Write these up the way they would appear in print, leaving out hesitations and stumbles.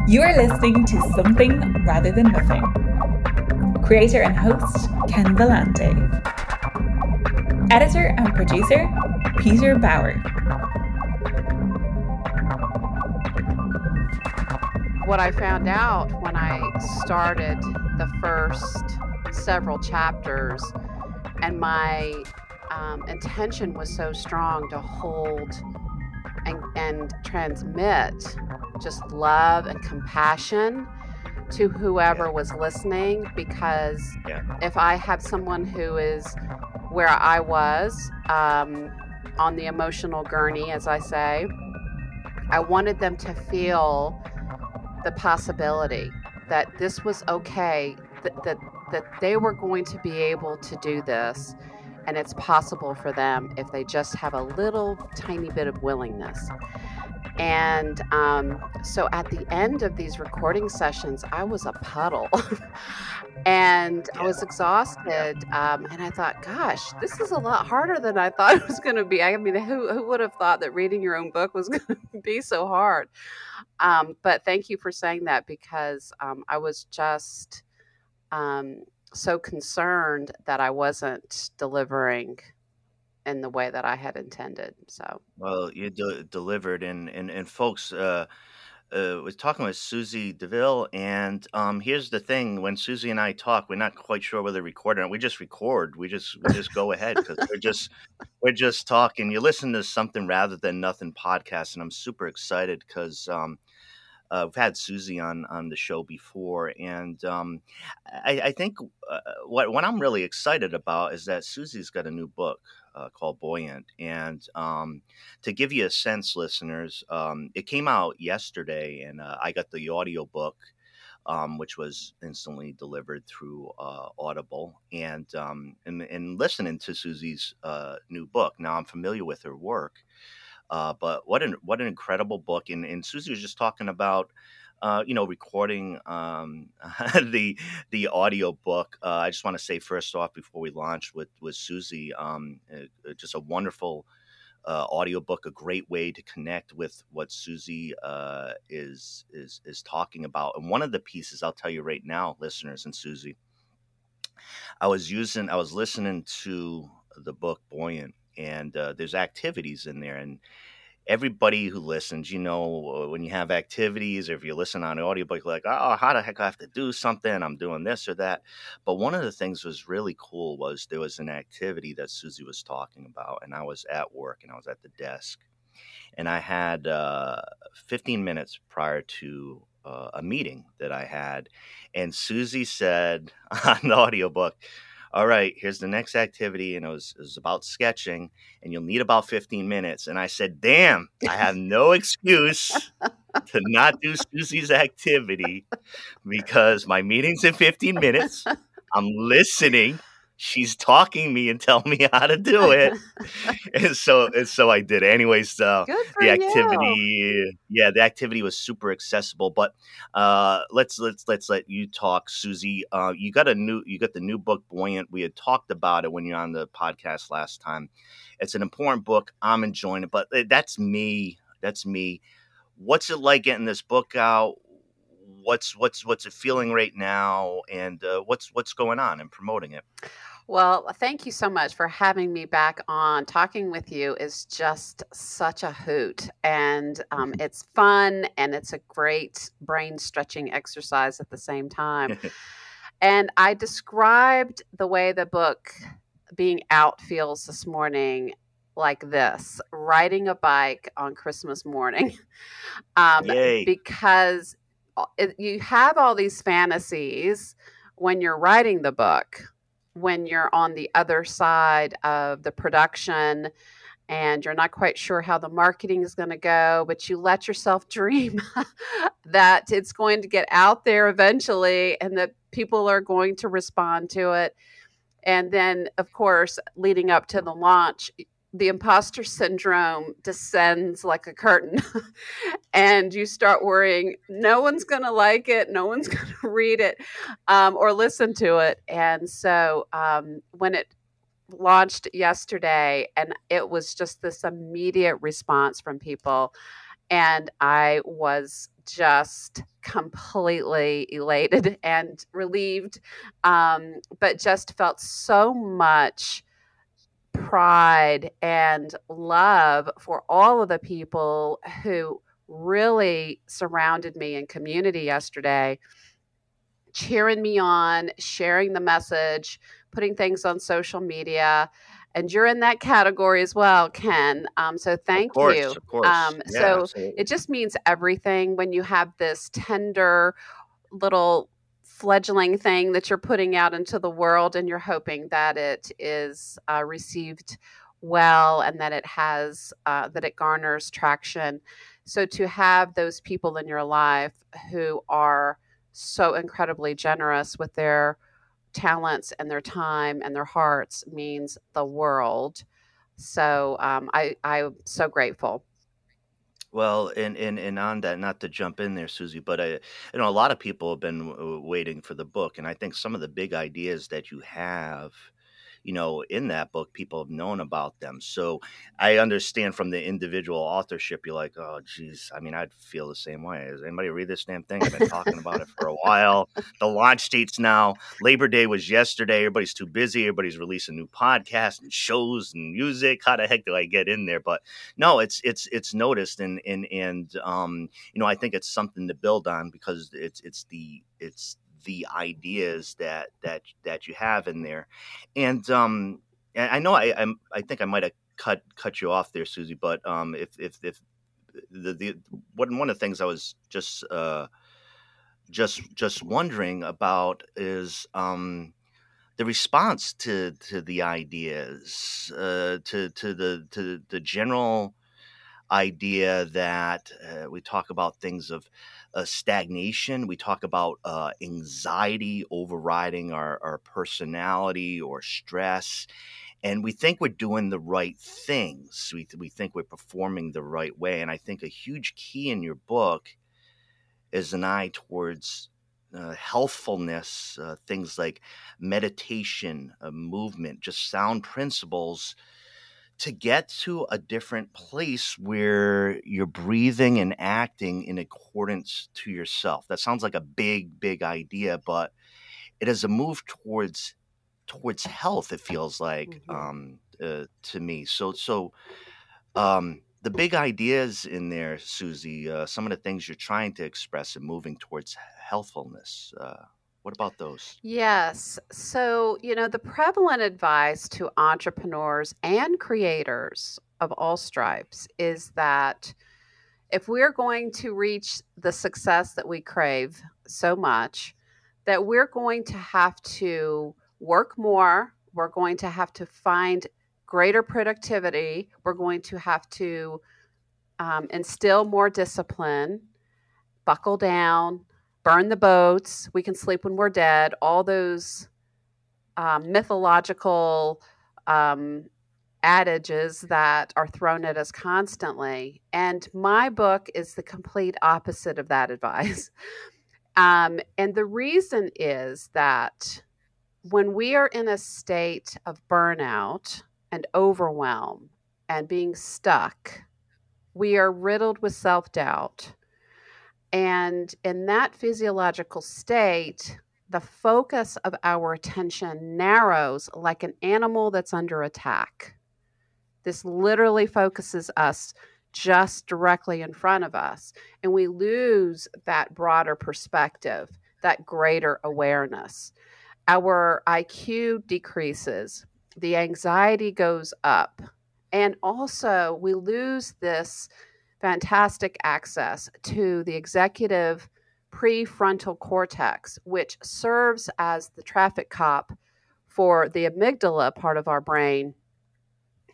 You are listening to Something Rather Than Nothing. Creator and host, Ken Vellante. Editor and producer, Peter Bauer. What I found out when I started the first several chapters, and my intention was so strong to hold and transmit just love and compassion to whoever was listening, because if I have someone who is where I was on the emotional gurney, as I say, I wanted them to feel the possibility that this was okay, that they were going to be able to do this, and it's possible for them if they just have a little tiny bit of willingness. And so at the end of these recording sessions, I was a puddle and I was exhausted. And I thought, gosh, this is a lot harder than I thought it was going to be. I mean, who would have thought that reading your own book was going to be so hard? But thank you for saying that, because I was just so concerned that I wasn't delivering in the way that I had intended. So, well, you delivered, and folks, was talking with Susie deVille, and here's the thing: when Susie and I talk, we're not quite sure whether to record or not. We just record. We just go ahead, because we're just talking. You listen to Something Rather Than Nothing podcast, and I'm super excited because we've had Susie on the show before, and I think what I'm really excited about is that Susie's got a new book called Buoyant. And to give you a sense, listeners, it came out yesterday, and I got the audio book, which was instantly delivered through Audible. And listening to Susie's new book, now I'm familiar with her work, but what an incredible book. And Susie was just talking about recording the audio book. I just want to say first off, before we launched with Susie, just a wonderful audio book, a great way to connect with what Susie is talking about. And one of the pieces, I'll tell you right now, listeners, and Susie, I was listening to the book Buoyant, and there's activities in there, and everybody who listens, when you have activities, or if you listen on an audiobook, you're like, oh, how the heck I have to do something? I'm doing this or that. But one of the things was really cool was there was an activity that Susie was talking about, and I was at work and I was at the desk, and I had 15 minutes prior to a meeting that I had, and Susie said on the audiobook, all right, here's the next activity. And it was about sketching, and you'll need about 15 minutes. And I said, damn, I have no excuse to not do Susie's activity, because my meeting's in 15 minutes. I'm listening. She's talking me and telling me how to do it. and so I did it. Anyways, the activity was super accessible. But let's let you talk, Susie. You got the new book, Buoyant. We had talked about it when you're on the podcast last time. It's an important book. I'm enjoying it, but that's me. What's it like getting this book out? What's it feeling right now? And what's going on and promoting it? Well, thank you so much for having me back on. Talking with you is just such a hoot, and it's fun, and it's a great brain stretching exercise at the same time. And I described the way the book being out feels this morning like this: riding a bike on Christmas morning, because you have all these fantasies when you're writing the book, when you're on the other side of the production and you're not quite sure how the marketing is going to go, but you let yourself dream that it's going to get out there eventually and that people are going to respond to it. And then, of course, leading up to the launch, the imposter syndrome descends like a curtain and you start worrying, no one's going to like it, no one's going to read it or listen to it. And so when it launched yesterday, and it was just this immediate response from people, and I was just completely elated and relieved, but just felt so much pride and love for all of the people who really surrounded me in community yesterday, cheering me on, sharing the message, putting things on social media. And you're in that category as well, Ken. So thank you. Of course. Yeah, So absolutely. it just means everything when you have this tender little fledgling thing that you're putting out into the world, and you're hoping that it is received well, and that it garners traction. So to have those people in your life who are so incredibly generous with their talents and their time and their hearts means the world. So I'm so grateful. Well, and on that, not to jump in there, Susie, but a lot of people have been waiting for the book, and I think some of the big ideas that you have, in that book, people have known about them. So I understand from the individual authorship, you're like, oh, geez. I mean, I'd feel the same way. Does anybody read this damn thing? I've been talking about it for a while. The launch date's now. Labor Day was yesterday. Everybody's too busy. Everybody's releasing new podcasts and shows and music. How the heck do I get in there? But no, it's noticed, and I think it's something to build on, because it's the ideas that you have in there. And I know I think I might have cut you off there, Susie, but if the one of the things I was just wondering about is the response to the ideas, to the general idea that we talk about things of stagnation. We talk about anxiety overriding our personality or stress. And we think we're doing the right things. We think we're performing the right way. And I think a huge key in your book is an eye towards healthfulness, things like meditation, movement, just sound principles to get to a different place where you're breathing and acting in accordance to yourself. That sounds like a big idea, but it is a move towards health. It feels like to me. So the big ideas in there, Susie. Some of the things you're trying to express and moving towards healthfulness. What about those? Yes. So, the prevalent advice to entrepreneurs and creators of all stripes is that if we're going to reach the success that we crave so much, that we're going to have to work more, we're going to have to find greater productivity, we're going to have to instill more discipline, buckle down, burn the boats, we can sleep when we're dead, all those mythological adages that are thrown at us constantly. And my book is the complete opposite of that advice. And the reason is that when we are in a state of burnout and overwhelm and being stuck, we are riddled with self-doubt. And in that physiological state, the focus of our attention narrows like an animal that's under attack. This literally focuses us just directly in front of us, and we lose that broader perspective, that greater awareness. Our IQ decreases, the anxiety goes up, and also we lose this fantastic access to the executive prefrontal cortex, which serves as the traffic cop for the amygdala part of our brain,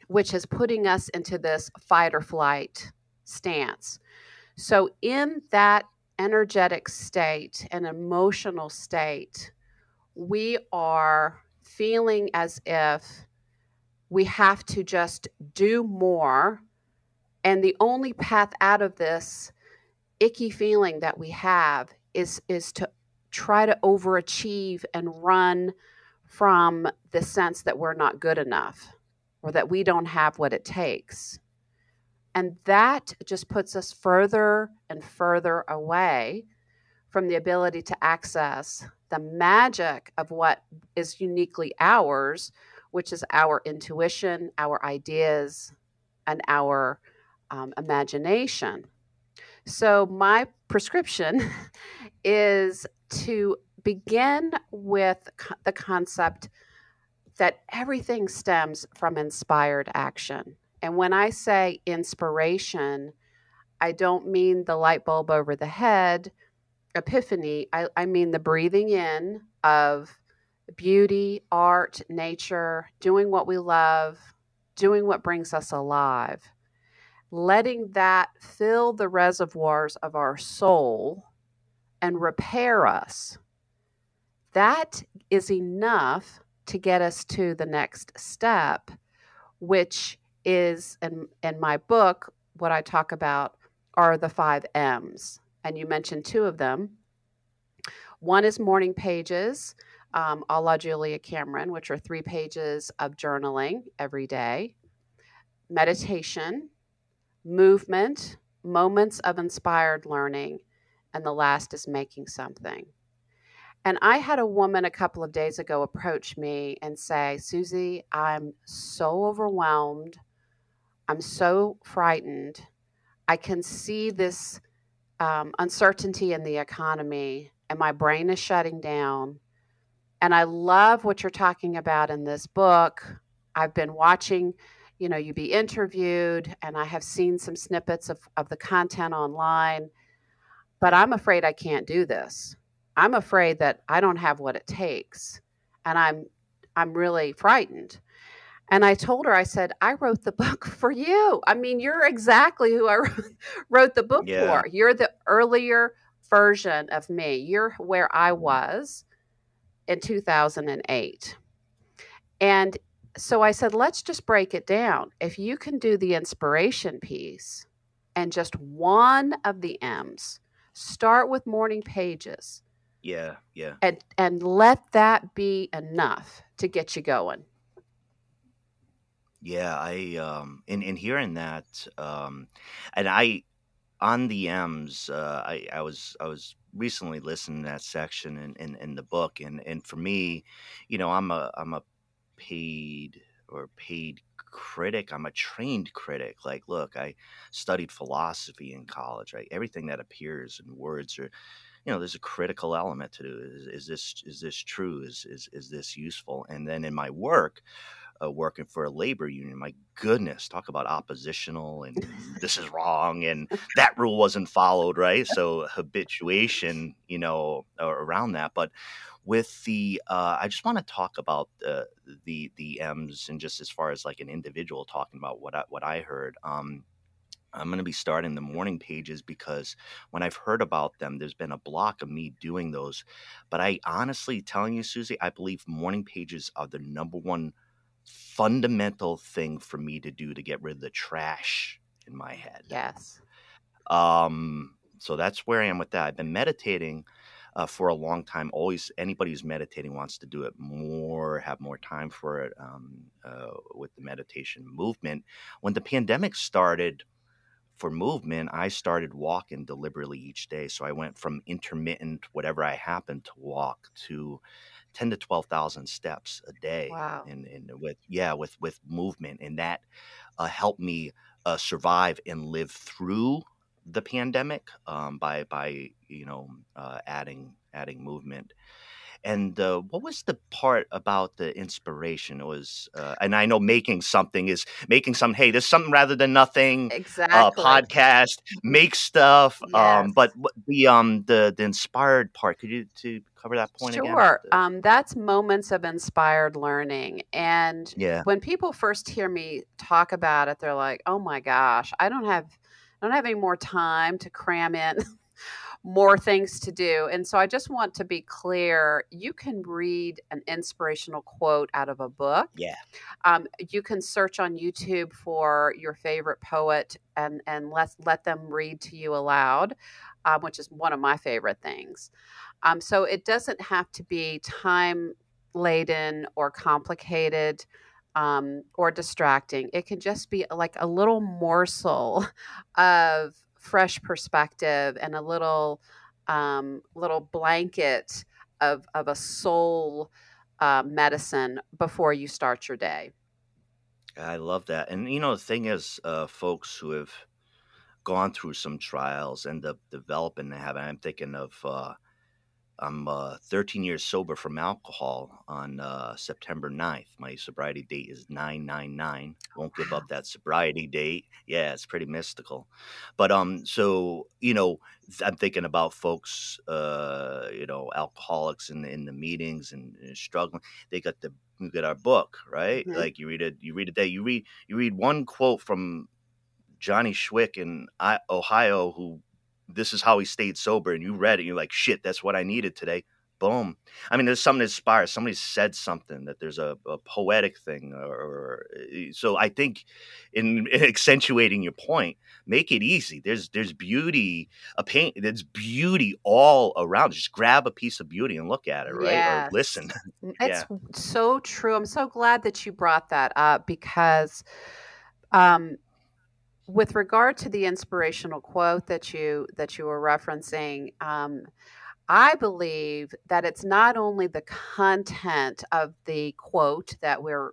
which is putting us into this fight or flight stance. So in that energetic state and emotional state, we are feeling as if we have to just do more. And the only path out of this icky feeling that we have is to try to overachieve and run from the sense that we're not good enough or that we don't have what it takes. And that just puts us further and further away from the ability to access the magic of what is uniquely ours, which is our intuition, our ideas, and our imagination. So, my prescription is to begin with the concept that everything stems from inspired action. And when I say inspiration, I don't mean the light bulb over the head epiphany. I mean the breathing in of beauty, art, nature, doing what we love, doing what brings us alive, letting that fill the reservoirs of our soul and repair us. That is enough to get us to the next step, which is in my book, what I talk about are the 5 M's. And you mentioned 2 of them. One is morning pages, a la Julia Cameron, which are 3 pages of journaling every day, meditation, movement, moments of inspired learning, and the last is making something. And I had a woman a couple of days ago approach me and say, Susie, I'm so overwhelmed. I'm so frightened. I can see this uncertainty in the economy, and my brain is shutting down. And I love what you're talking about in this book. I've been watching, you be interviewed, and I have seen some snippets of the content online, but I'm afraid I can't do this. I'm afraid that I don't have what it takes, and I'm really frightened. And I told her, I said, I wrote the book for you. I mean, you're exactly who I wrote the book Yeah. for. You're the earlier version of me. You're where I was in 2008. And so I said, let's just break it down. If you can do the inspiration piece and just one of the M's, start with morning pages. Yeah. And let that be enough to get you going. Yeah, in hearing that, and I on the M's, I was recently listening to that section in the book, and for me, I'm a paid critic. I'm a trained critic. Like, look, I studied philosophy in college. Right, everything that appears in words or there's a critical element to do. Is this true? Is this useful? And then in my work, working for a labor union, my goodness, talk about oppositional and this is wrong and that rule wasn't followed, right? So habituation, around that. But with the, I just want to talk about the M's and just as far as like an individual talking about what I heard. I'm going to be starting the morning pages because when I've heard about them, there's been a block of me doing those. But I honestly telling you, Susie, I believe morning pages are the number one fundamental thing for me to do to get rid of the trash in my head. Yes. So that's where I am with that. I've been meditating for a long time. Always, anybody who's meditating wants to do it more, have more time for it with the meditation movement. When the pandemic started, for movement, I started walking deliberately each day. So I went from intermittent, whatever I happened to walk, to 10 to 12,000 steps a day. Wow. And with movement, and that helped me survive and live through the pandemic by adding movement. And what was the part about the inspiration? It was, and I know making something. Hey, there's something rather than nothing. Exactly. Podcast, make stuff. Yes. But the inspired part. Could you to cover that point again? Sure. That's moments of inspired learning. And Yeah. when people first hear me talk about it, they're like, "Oh my gosh, I don't have any more time to cram in more things to do." And so I just want to be clear, you can read an inspirational quote out of a book. Yeah. You can search on YouTube for your favorite poet and let them read to you aloud, which is one of my favorite things. So it doesn't have to be time laden or complicated. or distracting. It can just be like a little morsel of fresh perspective and a little blanket of a soul medicine before you start your day. I love that. And the thing is, folks who have gone through some trials end up developing the habit. I'm thinking of I'm 13 years sober from alcohol on September 9th. My sobriety date is 999. Won't give Wow. up that sobriety date. Yeah, it's pretty mystical. But so I'm thinking about folks, alcoholics in the meetings and struggling. They got we get our book, right? Hmm. Like you read a day, you read one quote from Johnny Schwick in Ohio, who this is how he stayed sober, and you read it, and you're like, shit, that's what I needed today. Boom. I mean, there's something that inspires. Somebody said something that there's a poetic thing, so I think in accentuating your point, make it easy. There's beauty, there's beauty all around. Just grab a piece of beauty and look at it, right? Or Yes. listen. It's Yeah, so true. I'm so glad that you brought that up because um, with regard to the inspirational quote that you were referencing, I believe that it's not only the content of the quote that we're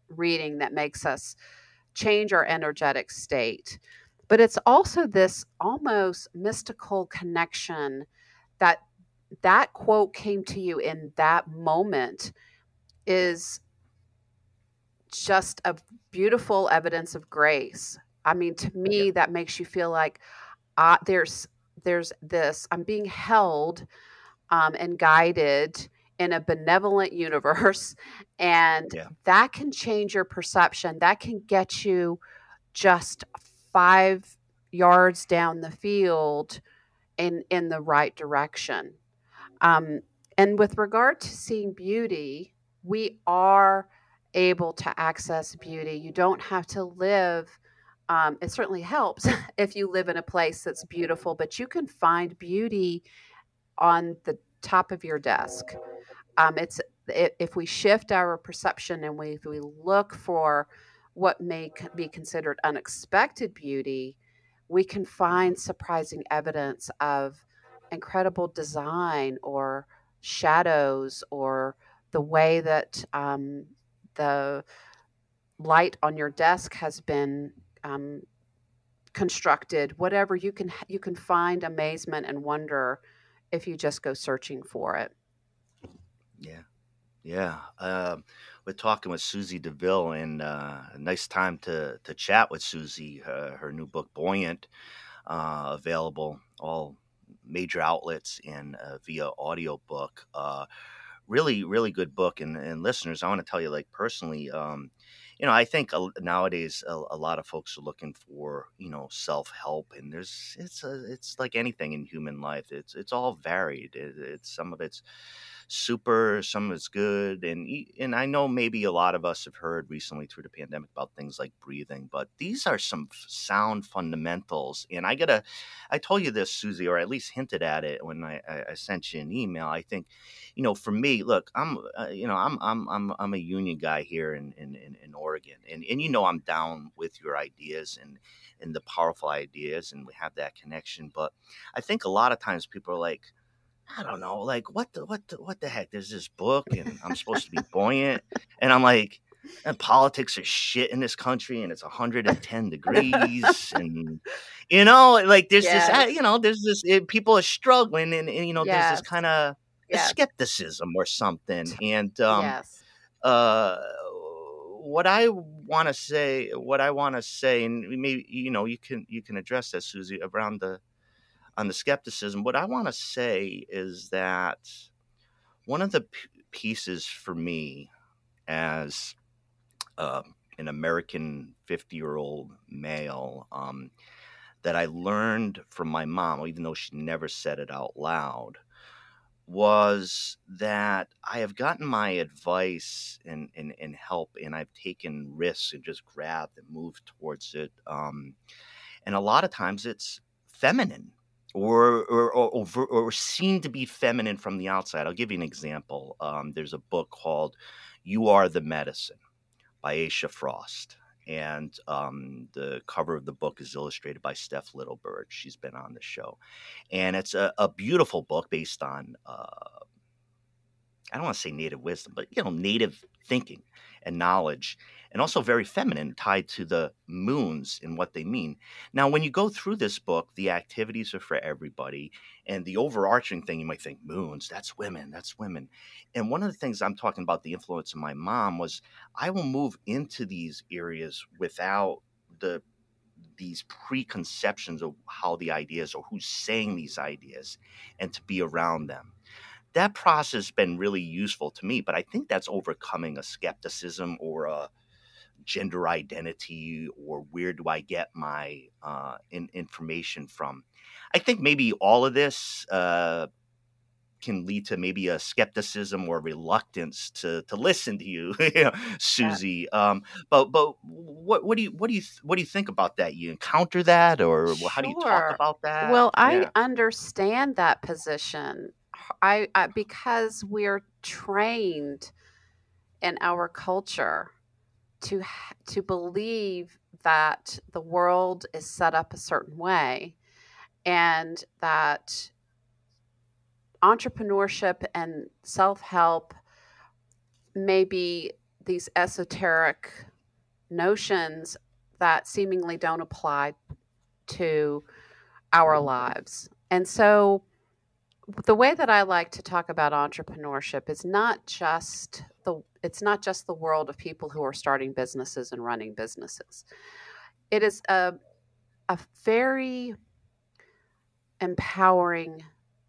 reading that makes us change our energetic state, but it's also this almost mystical connection that that quote came to you in that moment is just a beautiful evidence of grace. I mean, to yeah, me, that makes you feel like there's this. I'm being held and guided in a benevolent universe, and yeah, that can change your perception. That can get you just 5 yards down the field in the right direction. Um, and with regard to seeing beauty, we are able to access beauty. You don't have to live. It certainly helps if you live in a place that's beautiful, but you can find beauty on the top of your desk. It's if we shift our perception and if we look for what may be considered unexpected beauty, we can find surprising evidence of incredible design or shadows or the way that the light on your desk has been um, constructed. Whatever you can find amazement and wonder if you just go searching for it. yeah. Yeah, we're talking with Susie deVille, and a nice time to chat with Susie. Her new book, Buoyant, available all major outlets and via audiobook. Really, really good book. And listeners, I want to tell you, like personally, I think nowadays a lot of folks are looking for self help, and it's like anything in human life. It's all varied. It's some of it's super, some of it's good, and I know maybe a lot of us have heard recently through the pandemic about things like breathing, but these are some sound fundamentals. And I told you this, Susie, or at least hinted at it when I sent you an email. I think for me, look, I'm a union guy here in Oregon, and I'm down with your ideas and the powerful ideas, and we have that connection. But I think a lot of times people are like, I don't know, like what the heck? There's this book, and I'm supposed to be buoyant, and I'm like, and politics are shit in this country, and it's 110 degrees, and like there's this, Yes. there's this people are struggling, and there's this Yes. kind of a Yes. skepticism or something, T- and yes. uh, what I want to say, and maybe you can address that, Susie, around the on the skepticism. What I want to say is that one of the pieces for me as an American 50-year-old male that I learned from my mom, even though she never said it out loud, was that I have gotten my advice and help, and I've taken risks and just grabbed and moved towards it. And a lot of times it's feminine or seen to be feminine from the outside. I'll give you an example. There's a book called You Are the Medicine. by Aisha Frost. And the cover of the book is illustrated by Steph Littlebird. She's been on the show. And it's a beautiful book based on, I don't want to say native wisdom, but, native thinking and knowledge, and also very feminine, tied to the moons and what they mean. Now, when you go through this book, the activities are for everybody. And the overarching thing, you might think, moons, that's women, that's women. And one of the things I'm talking about, the influence of my mom, was I will move into these areas without these preconceptions of how the ideas or who's saying these ideas, and to be around them. That process has been really useful to me, but I think that's overcoming a skepticism or a gender identity, or where do I get my information from. I think maybe all of this can lead to maybe a skepticism or reluctance to listen to you, Susie. But what do you think about that? You encounter that, or how do you talk Sure. about that? Well, I Yeah, understand that position. I because we're trained in our culture to believe that the world is set up a certain way, and that entrepreneurship and self-help may be these esoteric notions that seemingly don't apply to our lives. And so the way that I like to talk about entrepreneurship is not just the world of people who are starting businesses and running businesses. It is a very empowering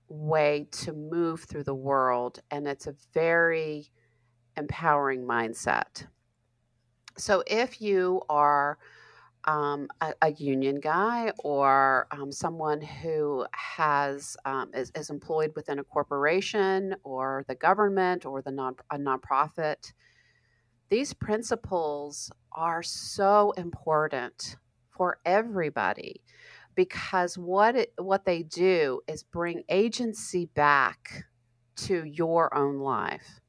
way to move through the world, and it's a very empowering mindset. So if you are a union guy, or someone who is employed within a corporation or the government or a nonprofit, these principles are so important for everybody, because what they do is bring agency back to your own life.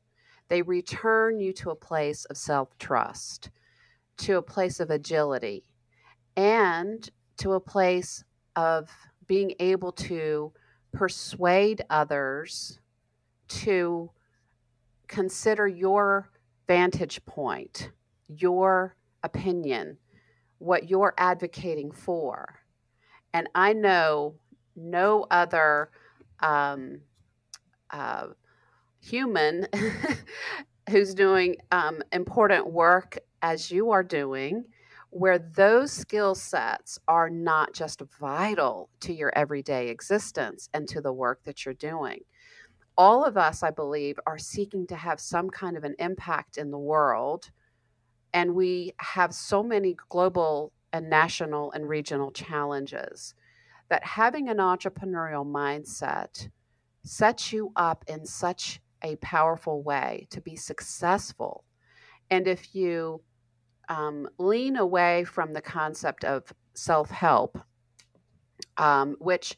They return you to a place of self-trust, to a place of agility, and to a place of being able to persuade others to consider your vantage point, your opinion, what you're advocating for. And I know no other um, uh, human who's doing important work as you are doing, where those skill sets are not just vital to your everyday existence and to the work that you're doing. All of us, I believe, are seeking to have some kind of an impact in the world, and we have so many global and national and regional challenges that having an entrepreneurial mindset sets you up in such a powerful way to be successful. And if you lean away from the concept of self help, which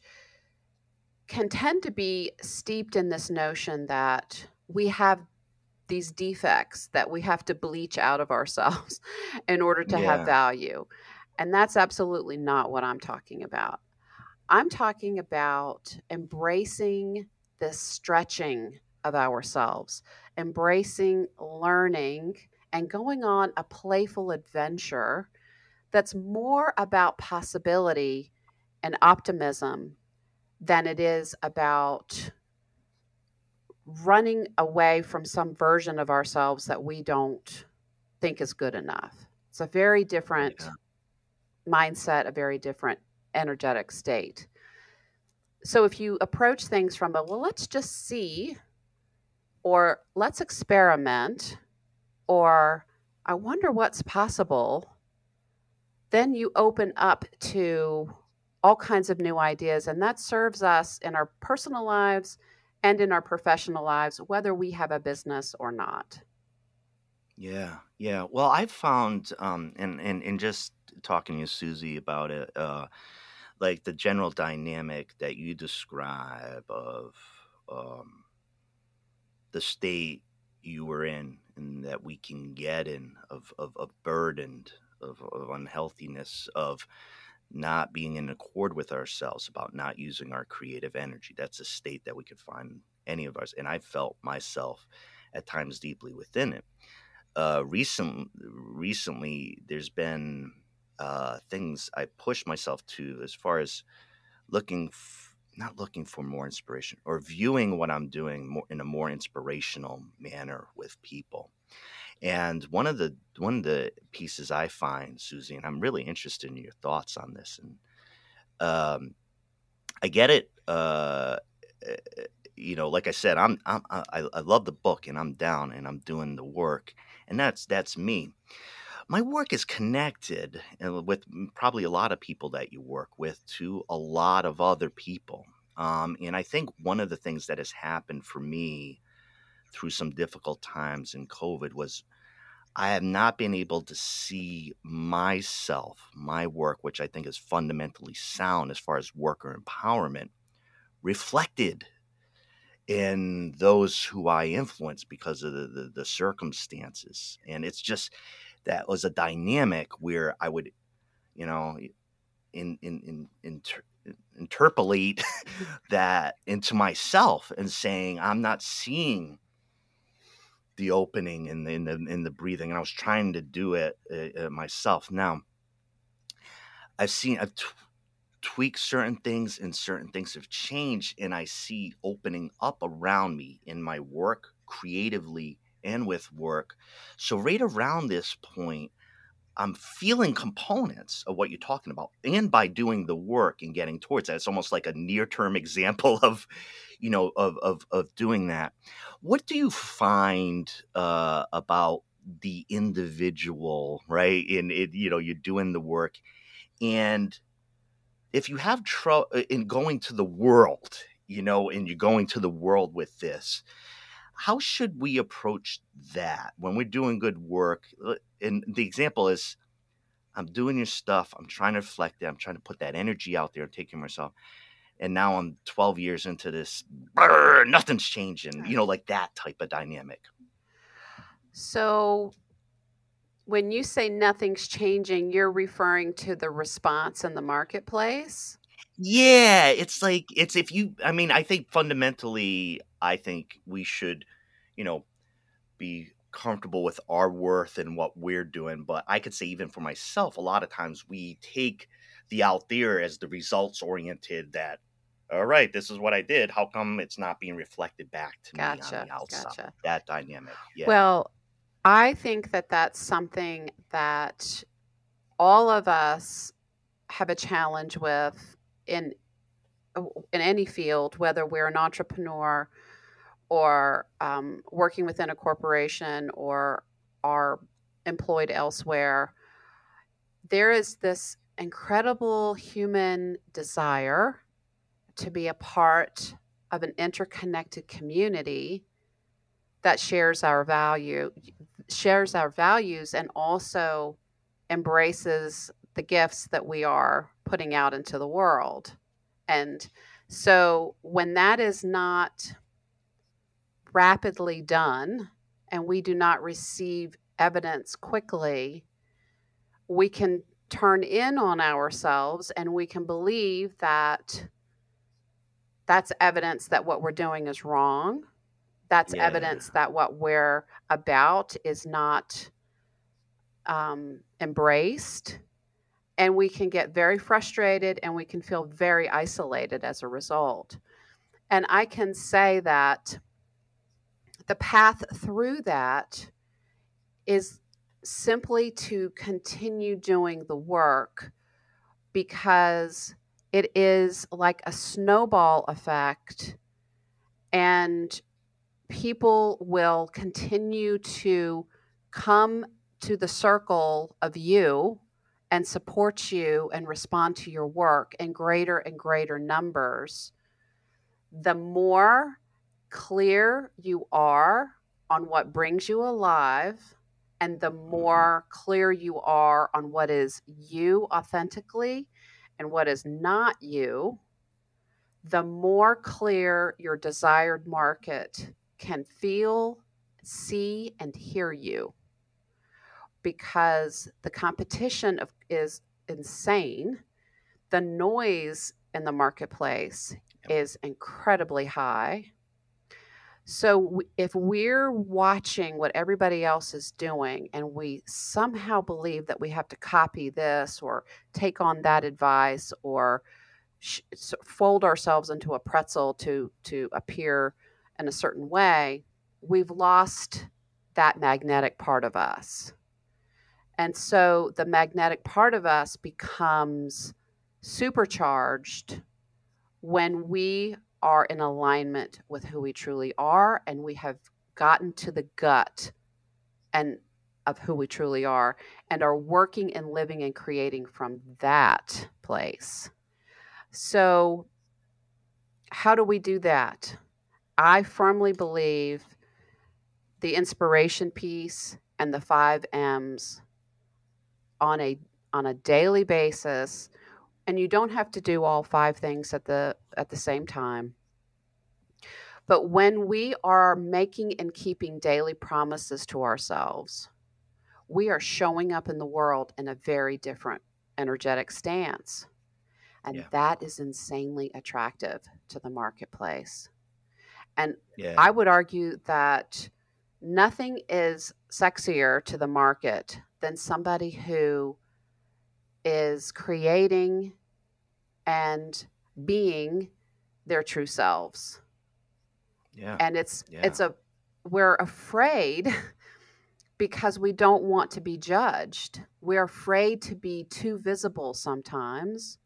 can tend to be steeped in this notion that we have these defects that we have to bleach out of ourselves in order to have yeah, value. And that's absolutely not what I'm talking about. I'm talking about embracing this stretching of ourselves, embracing learning, and going on a playful adventure that's more about possibility and optimism than it is about running away from some version of ourselves that we don't think is good enough. It's a very different yeah, mindset, a very different energetic state. So if you approach things from well, let's just see, or let's experiment, or I wonder what's possible, then you open up to all kinds of new ideas. And that serves us in our personal lives and in our professional lives, whether we have a business or not. yeah, yeah. Well, I've found, and just talking to Susie about it, like the general dynamic that you describe of um, the state, you were in and that we can get in, of burdened, of unhealthiness, of not being in accord with ourselves, about not using our creative energy. That's a state that we could find any of us. And I felt myself at times deeply within it. Recently, there's been things I pushed myself to, as far as not looking for more inspiration, or viewing what I'm doing more in a more inspirational manner with people. And one of the pieces I find, Susie, and I'm really interested in your thoughts on this, and um, I get it. Like I said, I love the book, and I'm down, and I'm doing the work, and that's me. My work is connected with probably a lot of people that you work with to a lot of other people. And I think one of the things that has happened for me through some difficult times in COVID was I have not been able to see myself, my work, which I think is fundamentally sound as far as worker empowerment, reflected in those who I influence because of the circumstances. And it's just that was a dynamic where I would, you know, interpolate that into myself and saying, I'm not seeing the opening in the breathing. And I was trying to do it myself. Now, I've tweaked certain things, and certain things have changed, and I see opening up around me in my work, creatively and with work. So right around this point, I'm feeling components of what you're talking about. And by doing the work and getting towards that, it's almost like a near-term example of, of doing that. What do you find about the individual, right? In it, you're doing the work, and if you have trouble in going to the world, and you're going to the world with this, how should we approach that when we're doing good work? And the example is, I'm doing your stuff. I'm trying to reflect it. I'm trying to put that energy out there and take care of myself. And now I'm 12 years into this. Nothing's changing, like that type of dynamic. So when you say nothing's changing, you're referring to the response in the marketplace? Yeah, it's like, I think fundamentally, I think we should, be comfortable with our worth and what we're doing. But I could say, even for myself, a lot of times we take the out there as the results oriented, that, all right, this is what I did. How come it's not being reflected back to me on the outside? Gotcha. That dynamic. Yeah. Well, I think that that's something that all of us have a challenge with in any field, whether we're an entrepreneur or working within a corporation or are employed elsewhere. There is this incredible human desire to be a part of an interconnected community that shares our values, and also embraces the gifts that we are putting out into the world. And so when that is not rapidly done and we do not receive evidence quickly, we can turn in on ourselves and we can believe that that's evidence that what we're doing is wrong. That's evidence that what we're about is not embraced. And we can get very frustrated and we can feel very isolated as a result. And I can say that the path through that is simply to continue doing the work, because it is like a snowball effect, and people will continue to come to the circle of you and support you and respond to your work in greater and greater numbers. The more clear you are on what brings you alive, and the more clear you are on what is you authentically and what is not you, the more clear your desired market can feel, see and hear you, because the competition is insane. The noise in the marketplace is incredibly high. So if we're watching what everybody else is doing and we somehow believe that we have to copy this or take on that advice or fold ourselves into a pretzel to appear in a certain way, we've lost that magnetic part of us. And so the magnetic part of us becomes supercharged when we are in alignment with who we truly are, and we have gotten to the gut and of who we truly are, and are working and living and creating from that place. So how do we do that? I firmly believe the inspiration piece and the 5 M's on a daily basis. And you don't have to do all 5 things at the same time. But when we are making and keeping daily promises to ourselves, we are showing up in the world in a very different energetic stance. And that is insanely attractive to the marketplace. And I would argue that nothing is sexier to the market than somebody who is creating and being their true selves. Yeah. And we're afraid because we don't want to be judged. We're afraid to be too visible sometimes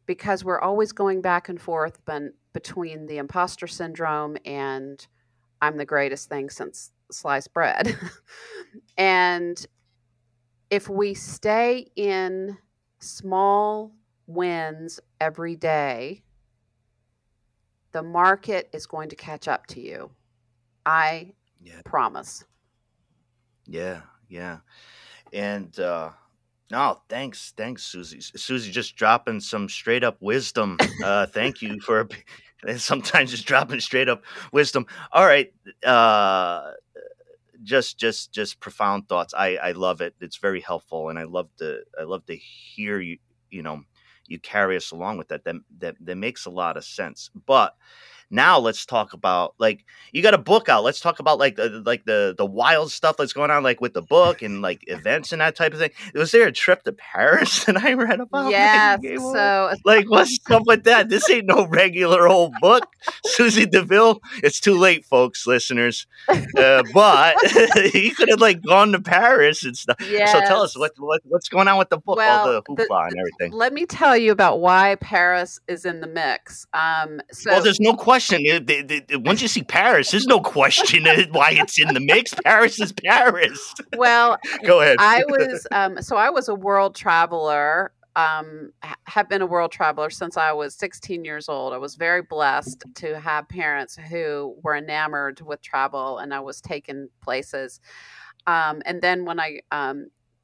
because we're always going back and forth between the imposter syndrome and I'm the greatest thing since sliced bread. And if we stay in small wins every day, the market is going to catch up to you. I promise. Yeah. And no, thanks, Susie. Susie just dropping some straight up wisdom. Thank you for sometimes just dropping straight up wisdom. All right. Just profound thoughts. I love it. It's very helpful, and I love to hear you. You carry us along with that. That makes a lot of sense. But now let's talk about, like, you got a book out. Let's talk about the wild stuff that's going on, like with the book and like events and that type of thing. Was there a trip to Paris that I read about? Yes. So like, what's up with that? This ain't no regular old book, Susie deVille. It's too late, folks, listeners. But you could have like gone to Paris and stuff. Yes. So tell us what's going on with the book, all the hoopla and everything. Let me tell you about why Paris is in the mix. Well, there's no question. Once you see Paris, there's no question why it's in the mix. Paris is Paris. Well, go ahead. I was a world traveler. Have been a world traveler since I was 16 years old. I was very blessed to have parents who were enamored with travel, and I was taken places. And then when I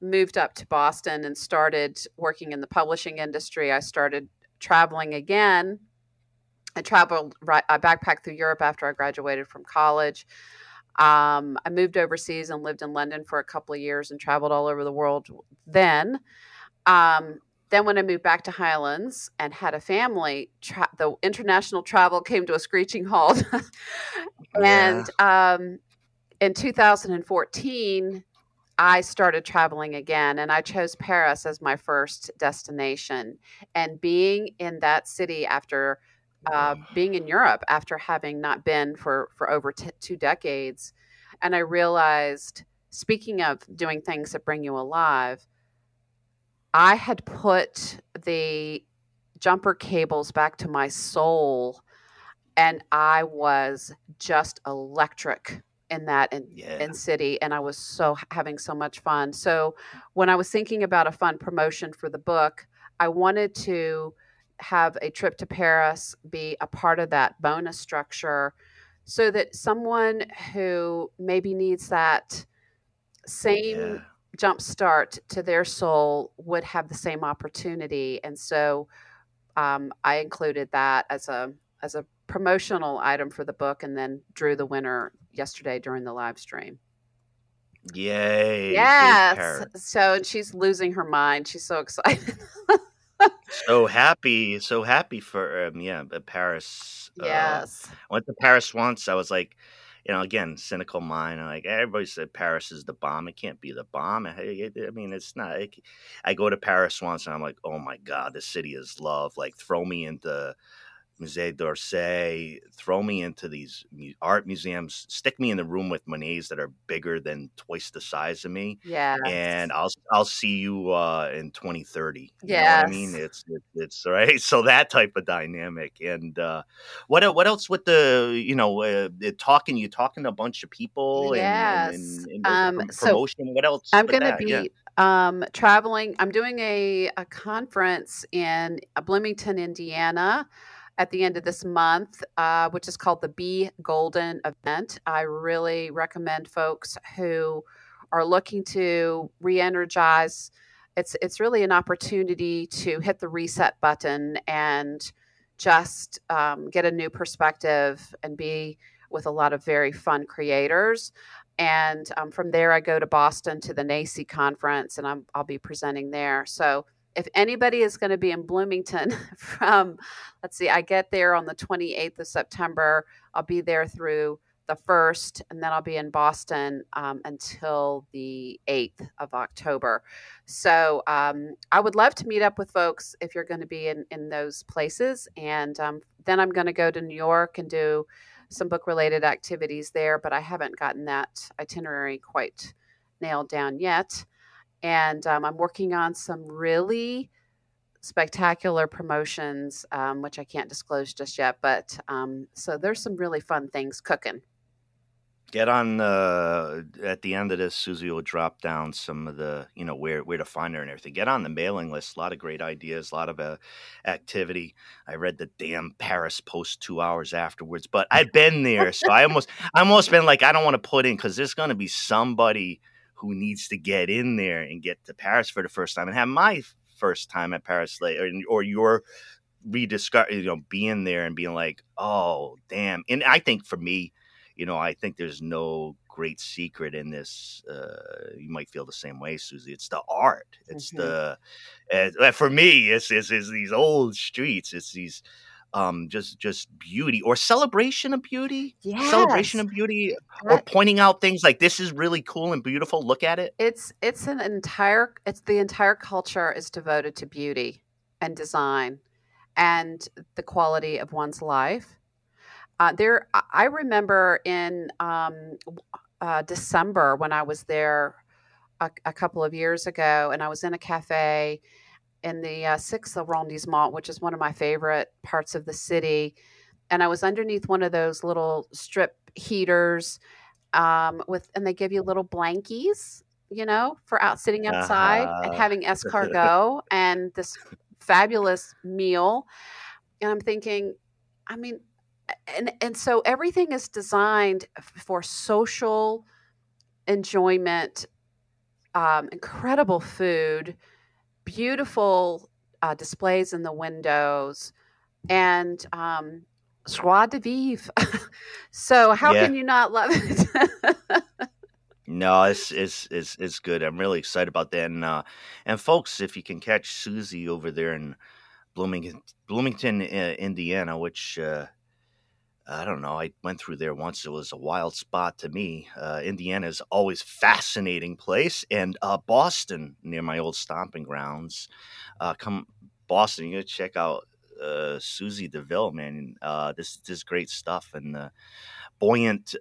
moved up to Boston and started working in the publishing industry, I started traveling again. I backpacked through Europe after I graduated from college. I moved overseas and lived in London for a couple of years and traveled all over the world then. Then when I moved back to Highlands and had a family, the international travel came to a screeching halt. And in 2014, I started traveling again, and I chose Paris as my first destination. And being in that city after being in Europe after having not been for over 2 decades. And I realized, speaking of doing things that bring you alive, I had put the jumper cables back to my soul, and I was just electric in that in city, and I was having so much fun. So when I was thinking about a fun promotion for the book, I wanted to have a trip to Paris be a part of that bonus structure so that someone who maybe needs that same jump start to their soul would have the same opportunity. And so I included that as a promotional item for the book, and then drew the winner yesterday during the live stream. Yay, big Yes. Paris. So she's losing her mind. She's so excited. So happy for yeah, Paris. Yes. I went to Paris once. I was like, again, cynical mind. I'm like, everybody said Paris is the bomb. It can't be the bomb. I mean, it's not. I go to Paris once, and I'm like, oh my god, this city is love. Like, throw me into Musée d'Orsay, throw me into these art museums, stick me in the room with Monets that are bigger than twice the size of me, Yes. and I'll see you in 2030. You know what I mean? Yes. It's right. So that type of dynamic. And what else with the talking? You talking to a bunch of people Yes. and with the So promotion. What else I'm with going to that? Yeah. be traveling. I'm doing a conference in Bloomington, Indiana at the end of this month, which is called the Be Golden event. I really recommend folks who are looking to re-energize. It's really an opportunity to hit the reset button and just get a new perspective and be with a lot of very fun creators. And from there, I go to Boston to the NACE conference, and I'll be presenting there. So if anybody is going to be in Bloomington from, let's see, I get there on the 28th of September. I'll be there through the 1st, and then I'll be in Boston until the 8th of October. So I would love to meet up with folks if you're going to be in those places. And then I'm going to go to New York and do some book related activities there, but I haven't gotten that itinerary quite nailed down yet. And I'm working on some really spectacular promotions, which I can't disclose just yet. But so there's some really fun things cooking. Get on at the end of this, Susie will drop down some of the, where to find her and everything. Get on the mailing list. A lot of great ideas, a lot of activity. I read the damn Paris post 2 hours afterwards, but I'd been there, so I almost been like, I don't want to put in because there's going to be somebody who needs to get in there and get to Paris for the first time and have my first time at Paris, or your rediscover, being there and being like, oh damn. And I think for me, I think there's no great secret in this. You might feel the same way, Susie. It's the art. It's for me, it's these old streets. It's these just beauty or celebration of beauty. Yes. Celebration of beauty, or pointing out things like this is really cool and beautiful. Look at it. It's the entire culture is devoted to beauty and design and the quality of one's life. I remember in December when I was there a couple of years ago, and I was in a cafe in the 6th arrondissement, which is one of my favorite parts of the city. And I was underneath one of those little strip heaters and they give you little blankies, for sitting outside and having escargot and this fabulous meal. And I'm thinking, I mean, and so everything is designed for social enjoyment, incredible food, beautiful displays in the windows, and joie de vivre. So how can you not love it? No, it's good. I'm really excited about that. And folks, if you can catch Susie over there in Bloomington, Indiana, which I don't know. I went through there once. It was a wild spot to me. Indiana is always fascinating place, and Boston, near my old stomping grounds. Come Boston, you gotta check out Susie deVille, man. This is great stuff, and Buoyant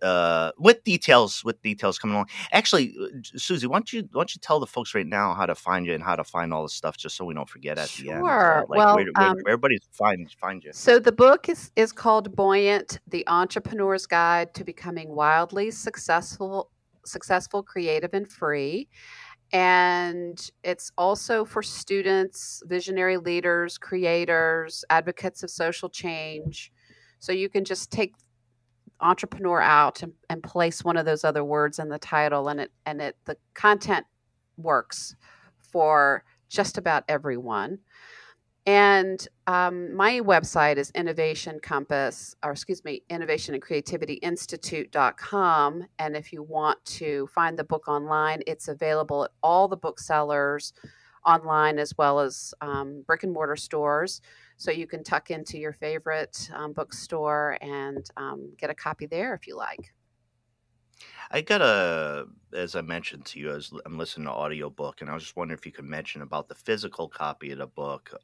with details coming along. Actually, Susie, why don't you tell the folks right now how to find you and how to find all the stuff, just so we don't forget at the end. Sure. Where everybody find you. So the book is called Buoyant: The Entrepreneur's Guide to Becoming Wildly Successful, Creative, and Free. And it's also for students, visionary leaders, creators, advocates of social change. So you can just take entrepreneur out and place one of those other words in the title, and the content works for just about everyone. And my website is Innovation and Creativity Institute.com. And if you want to find the book online, it's available at all the booksellers online as well as brick and mortar stores. So you can tuck into your favorite bookstore and get a copy there if you like. I as I mentioned to you, I'm listening to audiobook, and I was just wondering if you could mention about the physical copy of the book.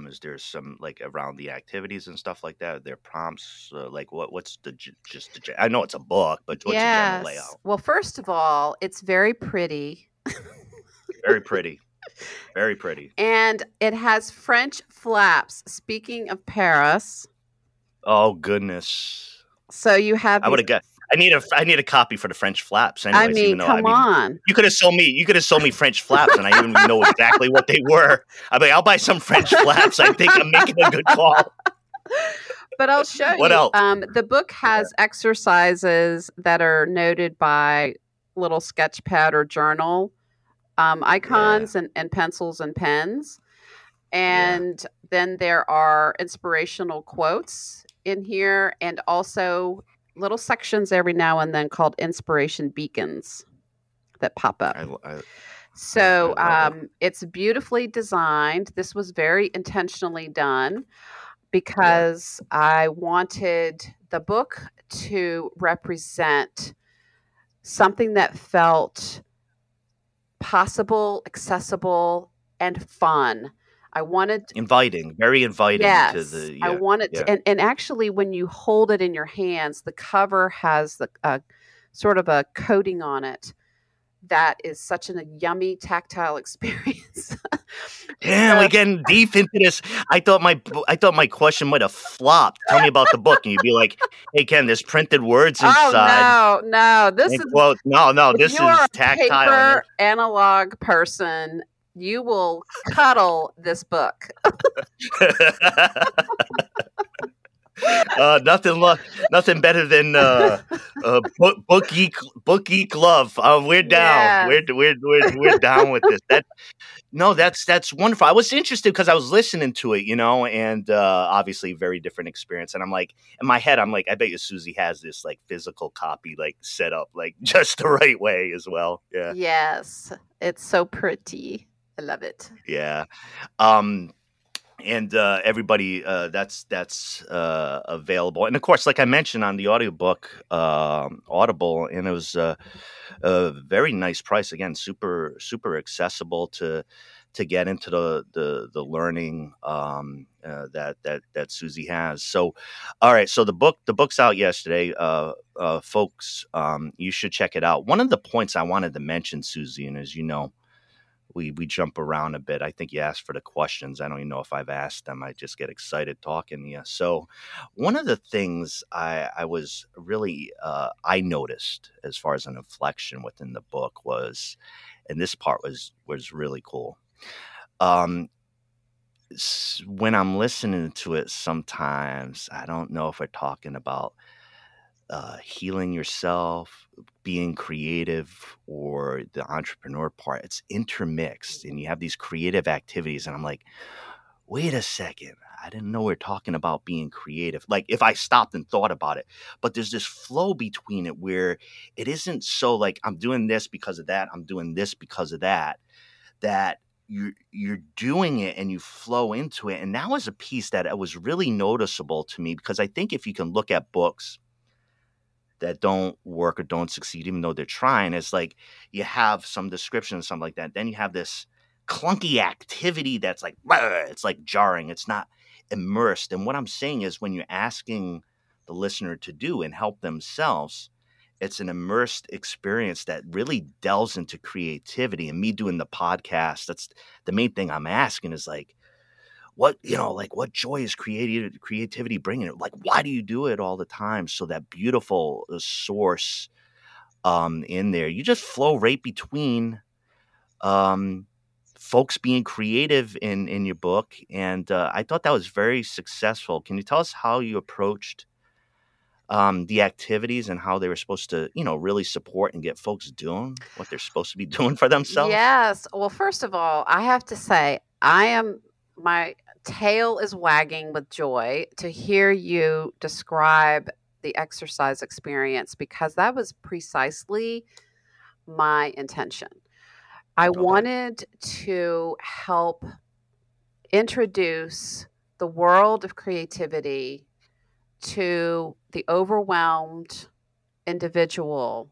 Is there some like around the activities and stuff like that? Are there prompts? Like what's I know it's a book, but what's the general Yes. layout? Well, first of all, it's very pretty. Very pretty. Very pretty. And it has French flaps. Speaking of Paris. Oh goodness. So you have I would have got. I need a copy for the French flaps. Anyways, I mean, even though come on. You could have sold me French flaps, and I even know exactly what they were. I'll buy some French flaps. I think I'm making a good call. But I'll show what you. Else? The book has exercises that are noted by little sketch pad or journal icons and pencils and pens. And then there are inspirational quotes in here, and also little sections every now and then called inspiration beacons that pop up. So it's beautifully designed. This was very intentionally done because I wanted the book to represent something that felt possible, accessible, and fun. I wanted very inviting to the. I wanted to, and actually, when you hold it in your hands, the cover has the sort of a coating on it that is such a yummy tactile experience. Damn, we're getting deep into this. I thought my question might have flopped. Tell me about the book, and you'd be like, "Hey, Ken, there's printed words inside." Oh no, this is this is tactile. Paper analog person. You will cuddle this book. Nothing better than book geek love. We're down. Yes. We're down with this. That's wonderful. I was interested because I was listening to it, and obviously very different experience. And I'm like, in my head, I'm like, I bet you Susie has this like physical copy like set up like just the right way as well. Yeah. Yes, it's so pretty. I love it. Yeah. And everybody, that's available. And of course, like I mentioned on the audiobook, Audible, and it was a very nice price. Again, super, super accessible to get into the learning that Susie has. So, all right. So the book's out yesterday, folks. You should check it out. One of the points I wanted to mention, Susie, and as you know, we jump around a bit. I think you asked for the questions. I don't even know if I've asked them. I just get excited talking to you. So one of the things I was really, I noticed as far as an inflection within the book was, and this part was really cool. When I'm listening to it, sometimes I don't know if we're talking about healing yourself, being creative, or the entrepreneur part. It's intermixed, and you have these creative activities, and I'm like, wait a second, I didn't know we we're talking about being creative. Like if I stopped and thought about it, but there's this flow between it where it isn't so like I'm doing this because of that, I'm doing this because of that you're doing it and you flow into it. And that was a piece that was really noticeable to me, because I think if you can look at books that don't work or don't succeed, even though they're trying, it's like you have some description and something like that. Then you have this clunky activity that's like, it's like jarring. It's not immersed. And what I'm saying is when you're asking the listener to do and help themselves, it's an immersed experience that really delves into creativity. And me doing the podcast, that's the main thing I'm asking is like, what joy is creativity bringing? Like, why do you do it all the time? So that beautiful source in there, you just flow right between folks being creative in your book. And I thought that was very successful. Can you tell us how you approached the activities and how they were supposed to, really support and get folks doing what they're supposed to be doing for themselves? Yes. Well, first of all, I have to say, tail is wagging with joy to hear you describe the exercise experience, because that was precisely my intention. I Okay. wanted to help introduce the world of creativity to the overwhelmed individual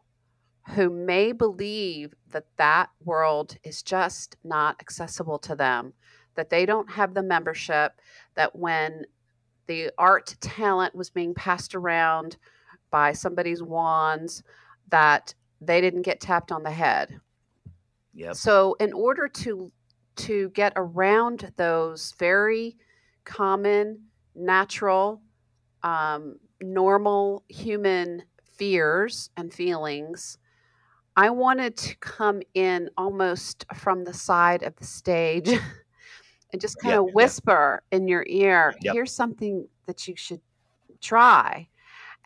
who may believe that that world is just not accessible to them, that they don't have the membership, that when the art talent was being passed around by somebody's wands, that they didn't get tapped on the head. Yep. So in order to get around those very common, natural, normal human fears and feelings, I wanted to come in almost from the side of the stage and just kind Yep. of Yep. whisper in your ear, Yep. here's something that you should try,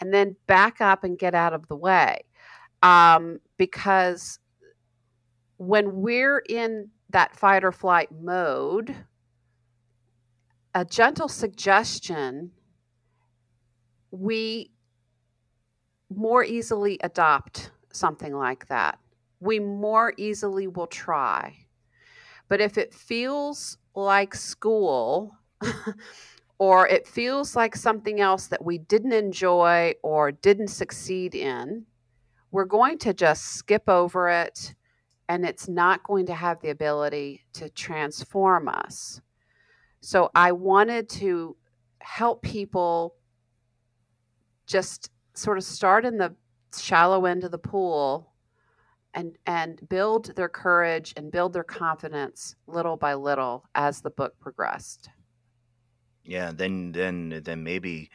and then back up and get out of the way. Because when we're in that fight or flight mode, a gentle suggestion, we more easily adopt something like that. We more easily will try. But if it feels like school or it feels like something else that we didn't enjoy or didn't succeed in, we're going to just skip over it, and it's not going to have the ability to transform us. So I wanted to help people just sort of start in the shallow end of the pool and build their courage and build their confidence little by little as the book progressed. Yeah. Then maybe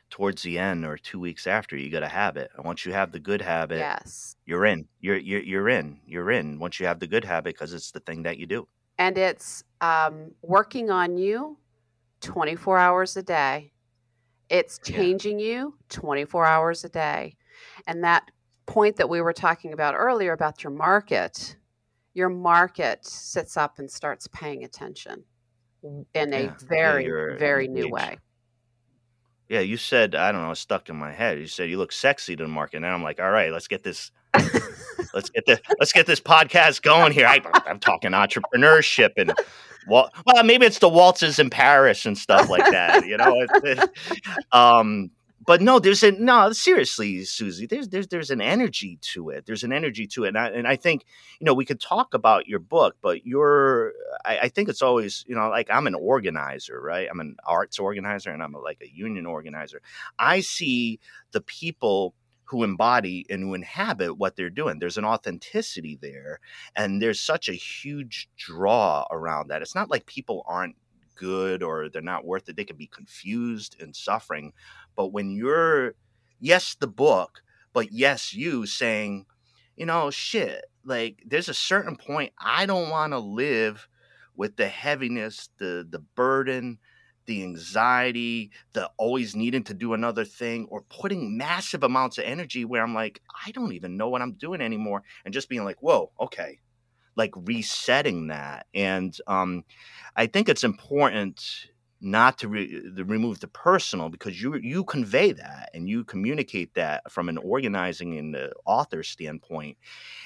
towards the end or 2 weeks after, you got a habit. And once you have the good habit, Yes. you're in. You're in. You're in. Once you have the good habit, because it's the thing that you do. And it's working on you 24 hours a day. It's Yeah. changing you 24 hours a day. And that point that we were talking about earlier about your market sits up and starts paying attention in a Yeah. Yeah. very, You're very new engaged. way. Yeah. You said, I don't know, it's stuck in my head. You said you look sexy to the market. And I'm like, all right, let's get this podcast going here. I'm talking entrepreneurship and well, maybe it's the waltzes in Paris and stuff like that. But no, seriously, Susie, there's an energy to it. There's an energy to it, and I think we could talk about your book, but I think it's always like I'm an organizer, right? I'm an arts organizer, and I'm like a union organizer. I see the people who embody and who inhabit what they're doing. There's an authenticity there, and there's such a huge draw around that. It's not like people aren't good or they're not worth it. They can be confused and suffering. But when you're, yes, the book, but yes, you saying, shit, like there's a certain point I don't want to live with the heaviness, the burden, the anxiety, the always needing to do another thing, or putting massive amounts of energy where I'm like, I don't even know what I'm doing anymore. And just being like, whoa, okay. Like resetting that. And I think it's important not to remove the personal, because you convey that and you communicate that from an organizing and the author standpoint.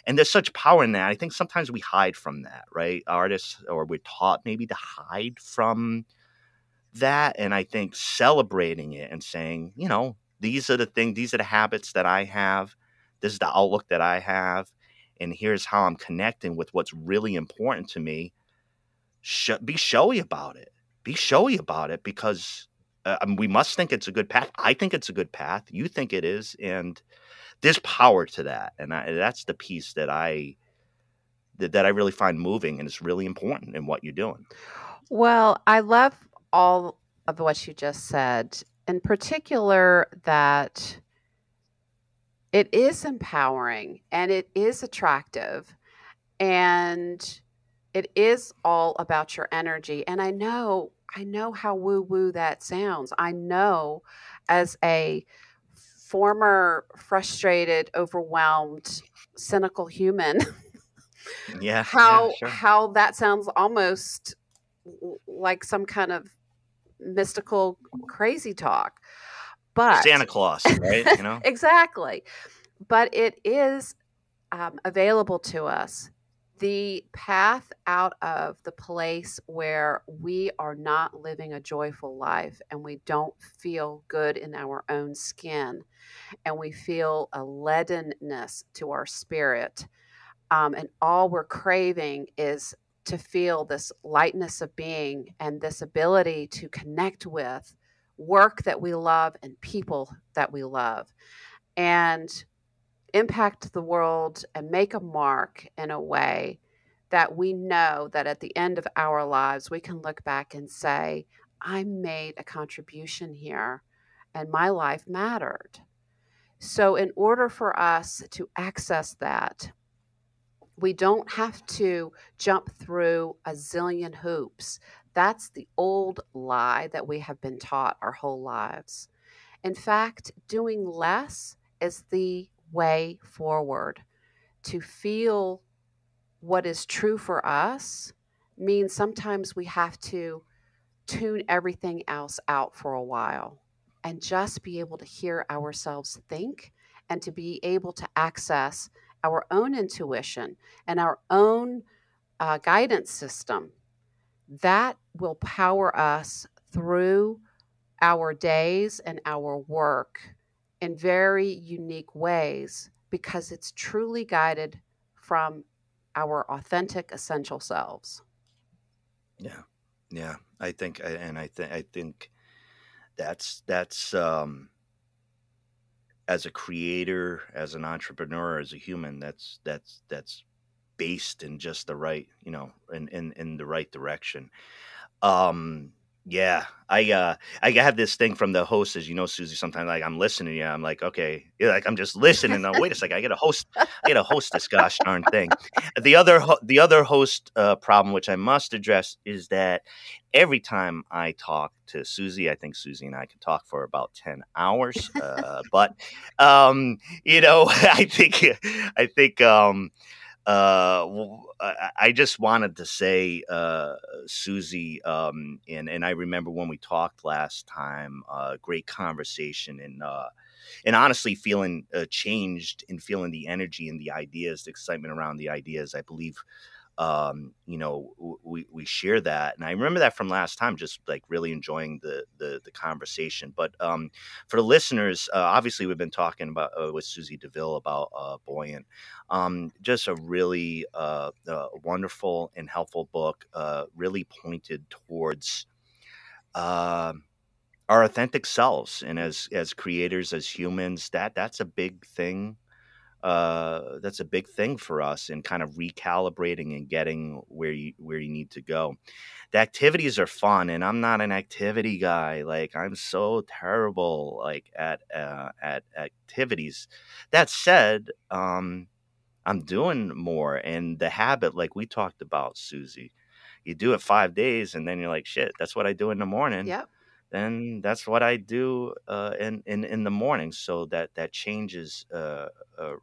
And there's such power in that. I think sometimes we hide from that, right? Artists, or we're taught maybe to hide from that. And I think celebrating it and saying, these are the habits that I have. This is the outlook that I have. And here's how I'm connecting with what's really important to me. Be showy about it. Be showy about it, because we must think it's a good path. I think it's a good path. You think it is. And there's power to that. And that's the piece that I really find moving, and it's really important in what you're doing. Well, I love all of what you just said, in particular that it is empowering and it is attractive and it is all about your energy. And I know how woo-woo that sounds. I know, as a former frustrated, overwhelmed, cynical human, Yeah. how Sure. how that sounds almost like some kind of mystical, crazy talk. But Santa Claus, right? exactly. But it is available to us. The path out of the place where we are not living a joyful life and we don't feel good in our own skin and we feel a leadenness to our spirit. And all we're craving is to feel this lightness of being and this ability to connect with work that we love and people that we love and impact the world and make a mark in a way that we know that at the end of our lives, we can look back and say, I made a contribution here and my life mattered. So, in order for us to access that, we don't have to jump through a zillion hoops. That's the old lie that we have been taught our whole lives. In fact, doing less is the way forward. To feel what is true for us means sometimes we have to tune everything else out for a while and just be able to hear ourselves think and to be able to access our own intuition and our own guidance system. That will power us through our days and our work in very unique ways because it's truly guided from our authentic essential selves. Yeah. Yeah. I think that's as a creator, as an entrepreneur, as a human, that's based in just the right, in the right direction. Um, yeah, I have this thing from the host, as you know, Susie. Sometimes, like, I'm listening, yeah, I'm like, okay, yeah, like I'm just listening. Now, wait a second, I get to host this gosh darn thing. The other host problem, which I must address, is that every time I talk to Susie, I think Susie and I could talk for about 10 hours. But I think I just wanted to say, Susie, and I remember when we talked last time, great conversation, and honestly feeling changed and feeling the energy and the ideas, the excitement around the ideas. I believe we share that, and I remember that from last time, just like really enjoying the conversation. But for the listeners, obviously we've been talking about with Susie deVille about Buoyant, just a really wonderful and helpful book, really pointed towards our authentic selves, and as creators, as humans, that's a big thing. That's a big thing for us in kind of recalibrating and getting where you need to go. The activities are fun, and I'm not an activity guy. Like, I'm so terrible, like, at activities. That said, I'm doing more, and the habit, like we talked about, Susie, you do it 5 days, and then you're like, shit, that's what I do in the morning. Yep. Then that's what I do in the morning. So that changes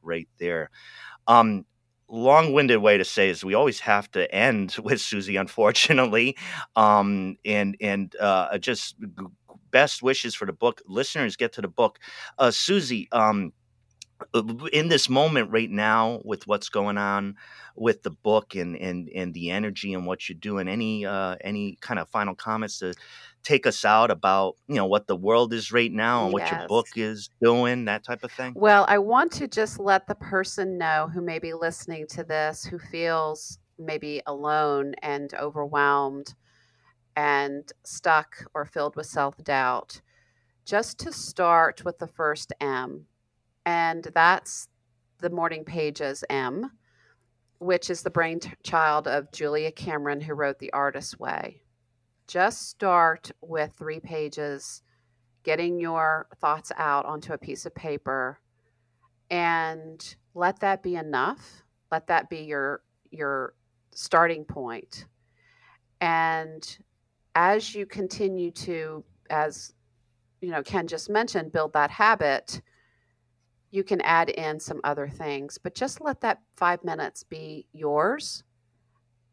right there. Um, Long-winded way to say is we always have to end with Susie, unfortunately. And just best wishes for the book. Listeners, get to the book. Susie, in this moment right now, with what's going on with the book and the energy and what you're doing, any kind of final comments to take us out about what the world is right now and what your Yes. book is doing, that type of thing? Well, I want to just let the person know who may be listening to this, who feels maybe alone and overwhelmed and stuck or filled with self-doubt, just to start with the first M. And that's the Morning Pages M, which is the brainchild of Julia Cameron, who wrote The Artist's Way. Just start with 3 pages, getting your thoughts out onto a piece of paper, and let that be enough. Let that be your starting point. And as you continue to, as Ken just mentioned, build that habit, you can add in some other things, but just let that 5 minutes be yours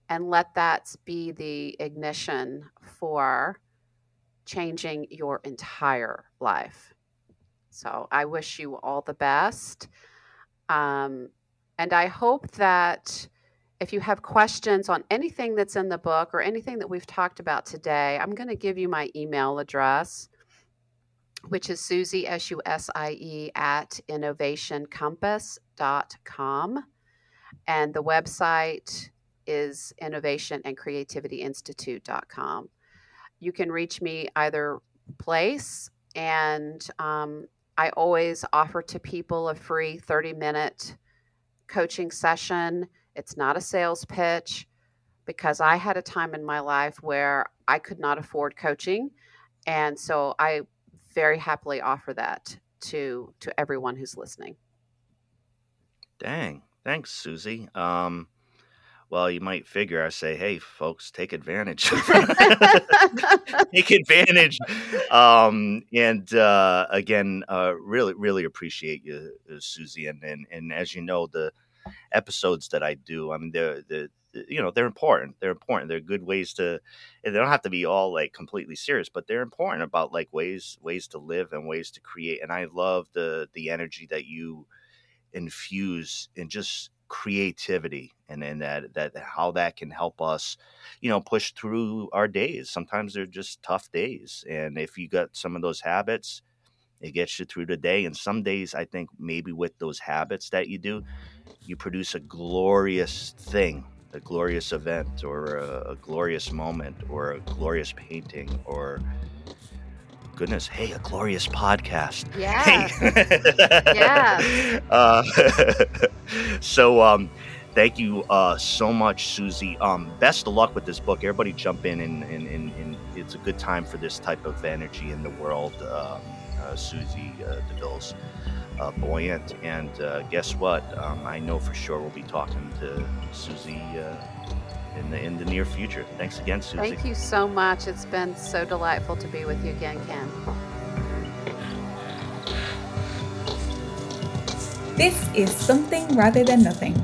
and let that be the ignition for changing your entire life. So I wish you all the best. And I hope that if you have questions on anything that's in the book or anything that we've talked about today, I'm going to give you my email address, which is Susie, Susie, at innovationcompass.com. And the website is innovationandcreativityinstitute.com. You can reach me either place, and I always offer to people a free 30-minute coaching session. It's not a sales pitch, because I had a time in my life where I could not afford coaching. And so I very happily offer that to everyone who's listening. Dang. Thanks, Susie. Well, you might figure I say, hey, folks, take advantage. Take advantage. Again, really, really appreciate you, Susie. And as you know, the episodes that I do, I mean, they're important. They're important. They're good ways to, and they don't have to be all like completely serious, but they're important about like ways to live and ways to create. And I love the energy that you infuse in just creativity, and then that how that can help us, push through our days. Sometimes they're just tough days, and if you got some of those habits, it gets you through the day. And some days, I think maybe with those habits that you do, you produce a glorious thing, a glorious event, or a glorious moment, or a glorious painting, or goodness, hey, a glorious podcast. Yes. Hey. Yes. So thank you so much, Susie. Best of luck with this book. Everybody jump in, and it's a good time for this type of energy in the world. Susie deVille's Buoyant. And guess what? I know for sure we'll be talking to Susie in the near future. Thanks again, Susie. Thank you so much. It's been so delightful to be with you again, Ken. This is Something Rather Than Nothing.